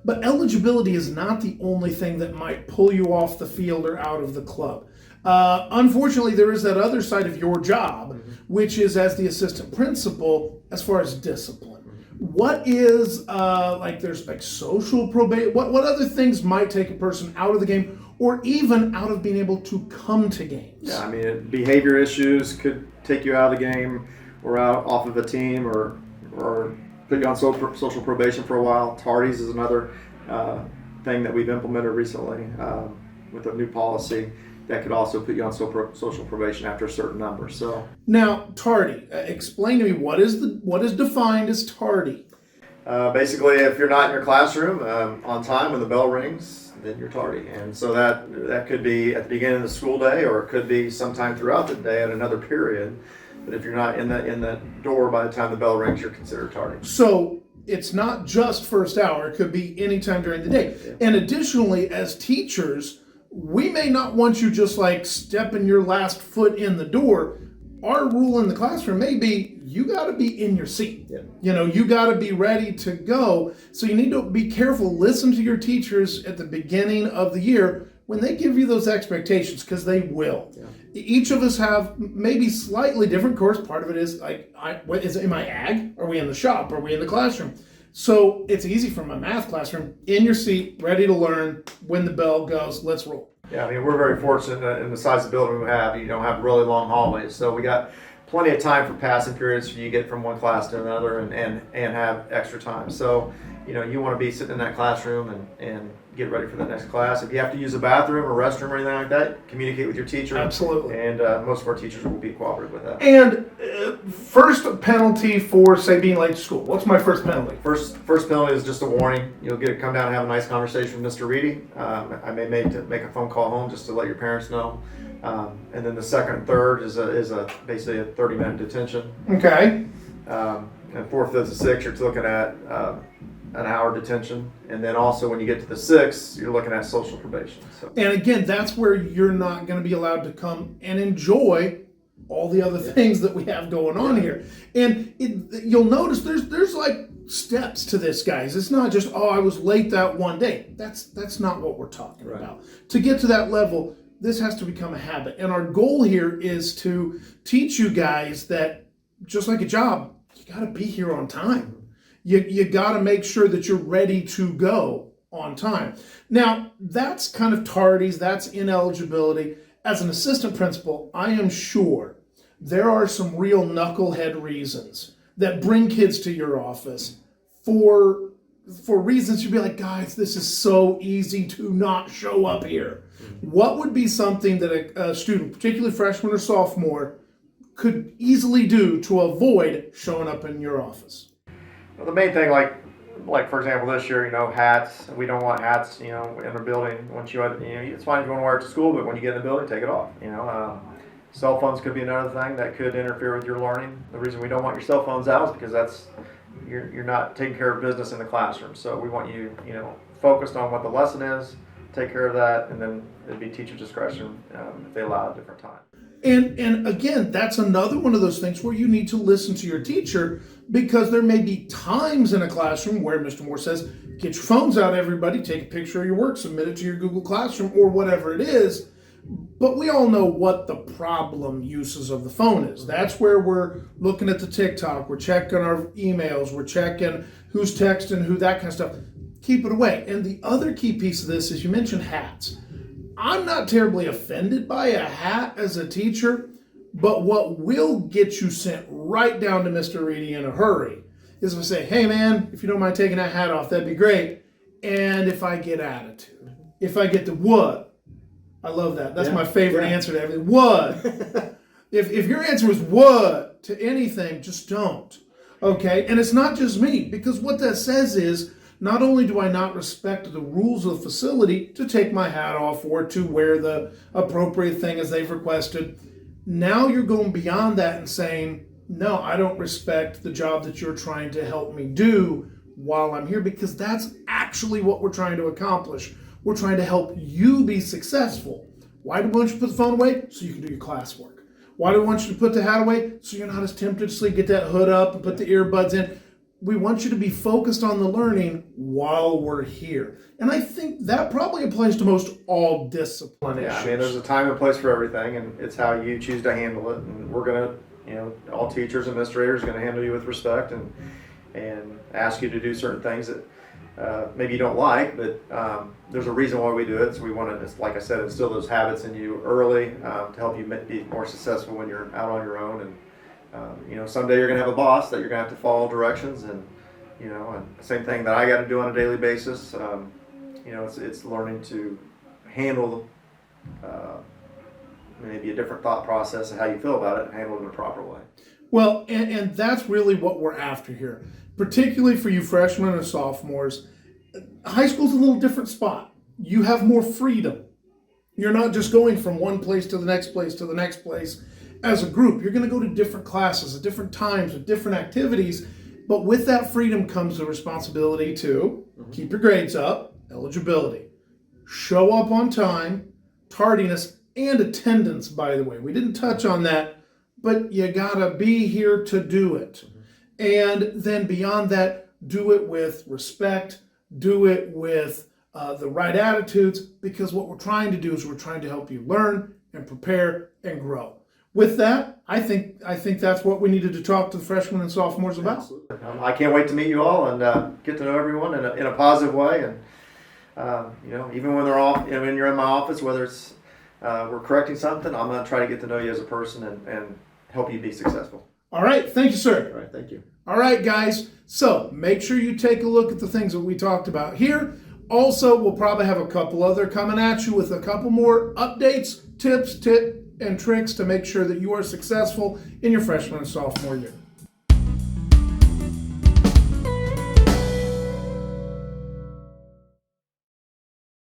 But eligibility is not the only thing that might pull you off the field or out of the club. Unfortunately, there is that other side of your job, which is as the assistant principal, as far as discipline. What is, there's like social probation, what other things might take a person out of the game or even out of being able to come to games? Yeah, I mean, behavior issues could take you out of the game or out off of a team or put you on social probation for a while. Tardies is another thing that we've implemented recently with a new policy that could also put you on social probation after a certain number. So now, tardy. Explain to me what is defined as tardy. Basically, if you're not in your classroom on time when the bell rings, then you're tardy. And so that could be at the beginning of the school day, or it could be sometime throughout the day at another period. But if you're not in the door by the time the bell rings, you're considered tardy. So it's not just first hour. It could be any time during the day. Yeah. And additionally, as teachers, we may not want you just like stepping your last foot in the door. Our rule in the classroom may be you got to be in your seat. Yeah. You know, you got to be ready to go. So you need to be careful. Listen to your teachers at the beginning of the year when they give you those expectations, because they will. Yeah. Each of us have maybe slightly different course. Part of it is like, am I ag? Are we in the shop? Are we in the classroom? So it's easy from a math classroom, in your seat, ready to learn. When the bell goes, let's roll. Yeah, I mean, we're very fortunate in the size of the building we have. You don't have really long hallways, so we got plenty of time for passing periods for you to get from one class to another and have extra time. So, you know, you want to be sitting in that classroom and get ready for the next class. If you have to use a bathroom or restroom or anything like that, communicate with your teacher. Absolutely. And most of our teachers will be cooperative with that. And first penalty for, say, being late to school. What's my first penalty? First penalty is just a warning. You'll get to come down and have a nice conversation with Mr. Reedy. I may make a phone call home just to let your parents know. And then the second and third is basically a 30-minute detention. Okay. And fourth, fifth, and sixth, you're looking at an hour detention, and then also when you get to the sixth, you're looking at social probation. So. And again, that's where you're not going to be allowed to come and enjoy all the other things that we have going on here. And you'll notice there's like steps to this, guys. It's not just, I was late that one day. That's not what we're talking about. To get to that level, this has to become a habit. And our goal here is to teach you guys that just like a job, you got to be here on time. You got to make sure that you're ready to go on time. Now, that's kind of tardies, that's ineligibility. As an assistant principal, I am sure there are some real knucklehead reasons that bring kids to your office for reasons you'd be like, guys, this is so easy to not show up here. What would be something that a student, particularly freshman or sophomore, could easily do to avoid showing up in your office? Well, the main thing, like for example, this year, hats. We don't want hats, in the building. Once it's fine if you want to wear it to school, but when you get in the building, take it off. Cell phones could be another thing that could interfere with your learning. The reason we don't want your cell phones out is because you're not taking care of business in the classroom. So we want you, focused on what the lesson is, take care of that, and then it'd be teacher discretion if they allow a different time. And again, that's another one of those things where you need to listen to your teacher, because there may be times in a classroom where Mr. Moore says, get your phones out, everybody, take a picture of your work, submit it to your Google Classroom or whatever it is. But we all know what the problem uses of the phone is. That's where we're looking at the TikTok, we're checking our emails, we're checking who's texting who, that kind of stuff. Keep it away. And the other key piece of this is you mentioned hats. I'm not terribly offended by a hat as a teacher, but what will get you sent right down to Mr. Reedy in a hurry is if I say, hey man, if you don't mind taking that hat off, that'd be great. And if I get attitude, if I get the what, I love that. That's my favorite answer to everything. What? if your answer is what to anything, just don't. Okay? And it's not just me, because what that says is, not only do I not respect the rules of the facility to take my hat off or to wear the appropriate thing as they've requested, now you're going beyond that and saying, no, I don't respect the job that you're trying to help me do while I'm here, because that's actually what we're trying to accomplish. We're trying to help you be successful. Why do we want you to put the phone away? So you can do your classwork. Why do we want you to put the hat away? So you're not as tempted to sleep, get that hood up and put the earbuds in. We want you to be focused on the learning while we're here. And I think that probably applies to most all discipline issues. I mean, there's a time and place for everything, and it's how you choose to handle it. And we're going to, all teachers, administrators are going to handle you with respect and ask you to do certain things that maybe you don't like, but there's a reason why we do it. So we want to, like I said, instill those habits in you early to help you be more successful when you're out on your own. And someday you're going to have a boss that you're going to have to follow directions, and same thing that I got to do on a daily basis. It's learning to handle maybe a different thought process of how you feel about it and handle it in a proper way. Well, and that's really what we're after here, particularly for you freshmen and sophomores. High school's a little different spot. You have more freedom. You're not just going from one place to the next place to the next place. As a group, you're going to go to different classes at different times with different activities, but with that freedom comes the responsibility to keep your grades up, eligibility, show up on time, tardiness, and attendance, by the way. We didn't touch on that, but you got to be here to do it. And then beyond that, do it with respect, do it with the right attitudes, because what we're trying to do is we're trying to help you learn and prepare and grow. With that, I think that's what we needed to talk to the freshmen and sophomores about. Absolutely. I can't wait to meet you all and get to know everyone in a positive way. And even when they're off, when you're in my office, whether it's we're correcting something, I'm going to try to get to know you as a person and help you be successful. All right, thank you, sir. All right, thank you. All right, guys. So make sure you take a look at the things that we talked about here. Also, we'll probably have a couple other coming at you with a couple more updates, tips, and tricks to make sure that you are successful in your freshman and sophomore year.